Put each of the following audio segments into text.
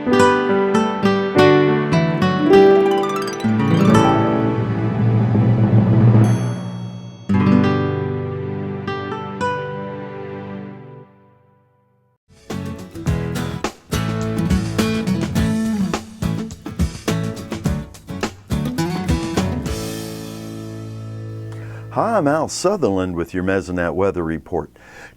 Hi, I'm Al Sutherland with your Mesonet Weather Report.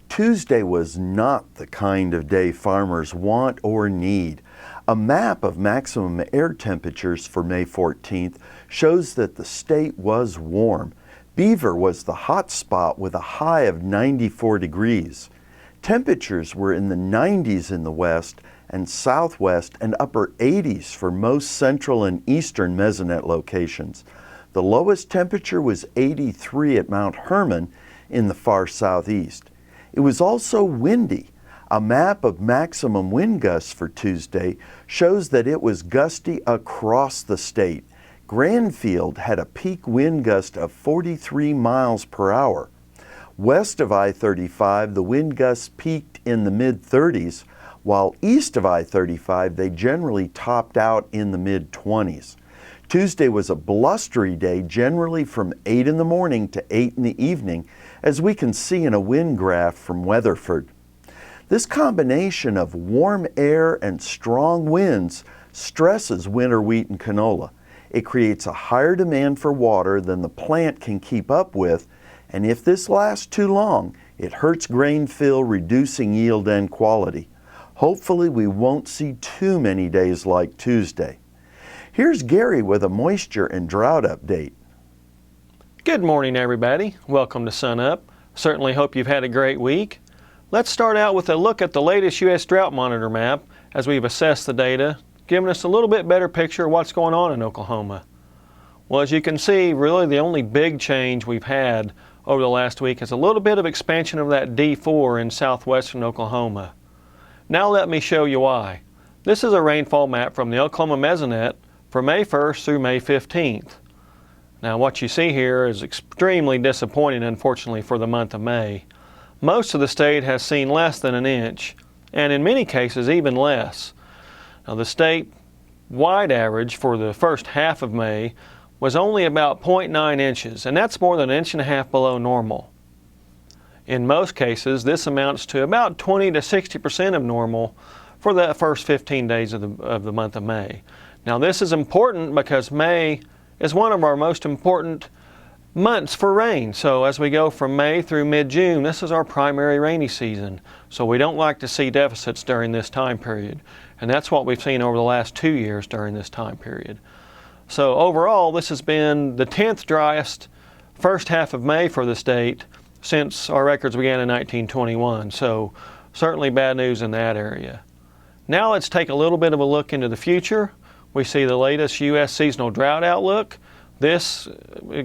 Tuesday was not the kind of day farmers want or need. A map of maximum air temperatures for May 14th shows that the state was warm. Beaver was the hot spot with a high of 94 degrees. Temperatures were in the 90s in the west and southwest and upper 80s for most central and eastern Mesonet locations. The lowest temperature was 83 at Mount Herman in the far southeast. It was also windy. A map of maximum wind gusts for Tuesday shows that it was gusty across the state. Granfield had a peak wind gust of 43 miles per hour. West of I-35, the wind gusts peaked in the mid-30s, while east of I-35, they generally topped out in the mid-20s. Tuesday was a blustery day, generally from 8 in the morning to 8 in the evening, as we can see in a wind graph from Weatherford. This combination of warm air and strong winds stresses winter wheat and canola. It creates a higher demand for water than the plant can keep up with, and if this lasts too long, it hurts grain fill, reducing yield and quality. Hopefully we won't see too many days like Tuesday. Here's Gary with a moisture and drought update. Good morning, everybody. Welcome to Sun Up. Certainly hope you've had a great week. Let's start out with a look at the latest U.S. Drought Monitor map as we've assessed the data, giving us a little bit better picture of what's going on in Oklahoma. Well, as you can see, really the only big change we've had over the last week is a little bit of expansion of that D4 in southwestern Oklahoma. Now let me show you why. This is a rainfall map from the Oklahoma Mesonet for May 1st through May 15th. Now what you see here is extremely disappointing, unfortunately, for the month of May. Most of the state has seen less than an inch, and in many cases even less. Now the state-wide average for the first half of May was only about 0.9 inches, and that's more than an inch and a half below normal. In most cases, this amounts to about 20 to 60% of normal for the first 15 days of the month of May. Now this is important because May is one of our most important months for rain. So as we go from May through mid-June, this is our primary rainy season. So we don't like to see deficits during this time period. And that's what we've seen over the last 2 years during this time period. So overall, this has been the 10th driest first half of May for the state since our records began in 1921. So certainly bad news in that area. Now let's take a little bit of a look into the future. We see the latest U.S. seasonal drought outlook. This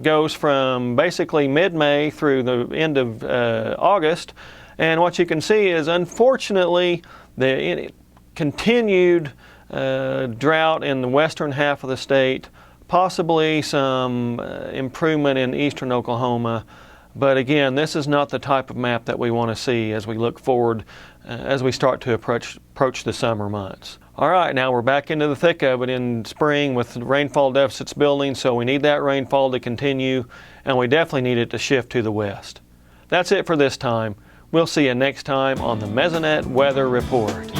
goes from basically mid-May through the end of August. And what you can see is, unfortunately, the continued drought in the western half of the state, possibly some improvement in eastern Oklahoma. But again, this is not the type of map that we want to see as we look forward, as we start to approach the summer months. All right, now we're back into the thick of it in spring with rainfall deficits building, so we need that rainfall to continue, and we definitely need it to shift to the west. That's it for this time. We'll see you next time on the Mesonet Weather Report.